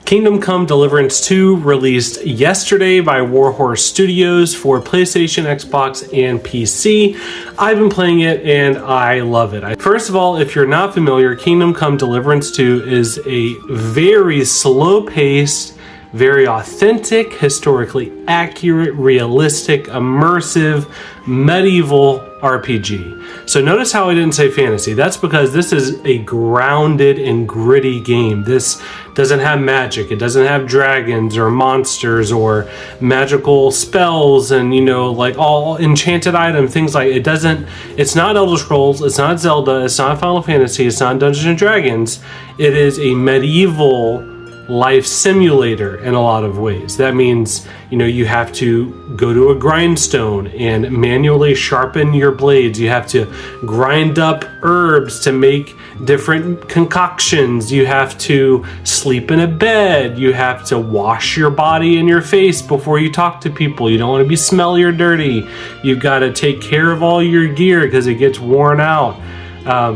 Kingdom Come Deliverance 2 released yesterday by Warhorse Studios for PlayStation, Xbox, and PC. I've been playing it and I love it. First of all, if you're not familiar, Kingdom Come Deliverance 2 is a very slow-paced, very authentic, historically accurate, realistic, immersive, medieval RPG. So notice how I didn't say fantasy. That's because this is a grounded and gritty game. This doesn't have magic. It doesn't have dragons or monsters or magical spells and, like all enchanted items, things like it doesn't. It's not Elder Scrolls. It's not Zelda. It's not Final Fantasy. It's not Dungeons and Dragons. It is a medieval life simulator in a lot of ways. That means, you have to go to a grindstone and manually sharpen your blades. You have to grind up herbs to make different concoctions. You have to sleep in a bed. You have to wash your body and your face before you talk to people. You don't want to be smelly or dirty. You've got to take care of all your gear because it gets worn out.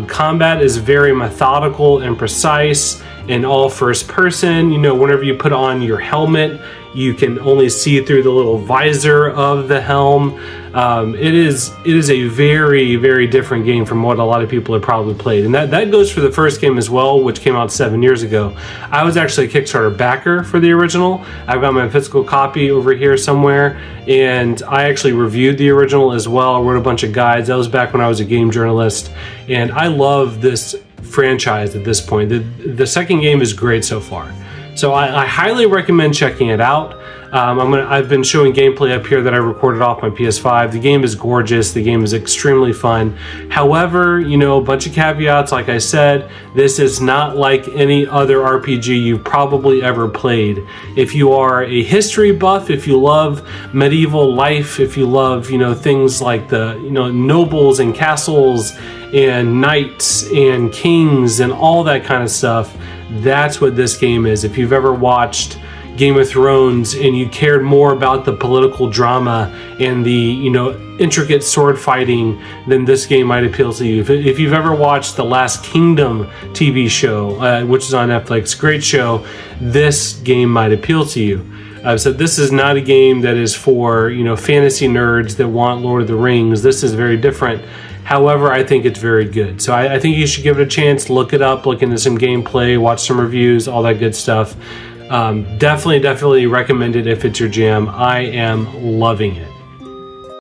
Combat is very methodical and precise and all first person. Whenever you put on your helmet, you can only see through the little visor of the helm. It is a very, very different game from what a lot of people have probably played. And that goes for the first game as well, which came out 7 years ago. I was actually a Kickstarter backer for the original. I've got my physical copy over here somewhere, and I actually reviewed the original as well. I wrote a bunch of guides. That was back when I was a game journalist, and I love this franchise at this point. The second game is great so far. So I highly recommend checking it out. I've been showing gameplay up here that I recorded off my PS5. The game is gorgeous. The game is extremely fun. However, a bunch of caveats. Like I said, this is not like any other RPG you've probably ever played. If you are a history buff, if you love medieval life, if you love, things like the, nobles and castles and knights and kings and all that kind of stuff, that's what this game is. If you've ever watched Game of Thrones and you cared more about the political drama and the intricate sword fighting, then this game might appeal to you. If you've ever watched the Last Kingdom TV show, which is on Netflix, great show, this game might appeal to you. So this is not a game that is for fantasy nerds that want Lord of the Rings. This is very different. However, I think it's very good. So I think you should give it a chance, look it up, look into some gameplay, watch some reviews, all that good stuff. Definitely recommend it if it's your jam. I am loving it.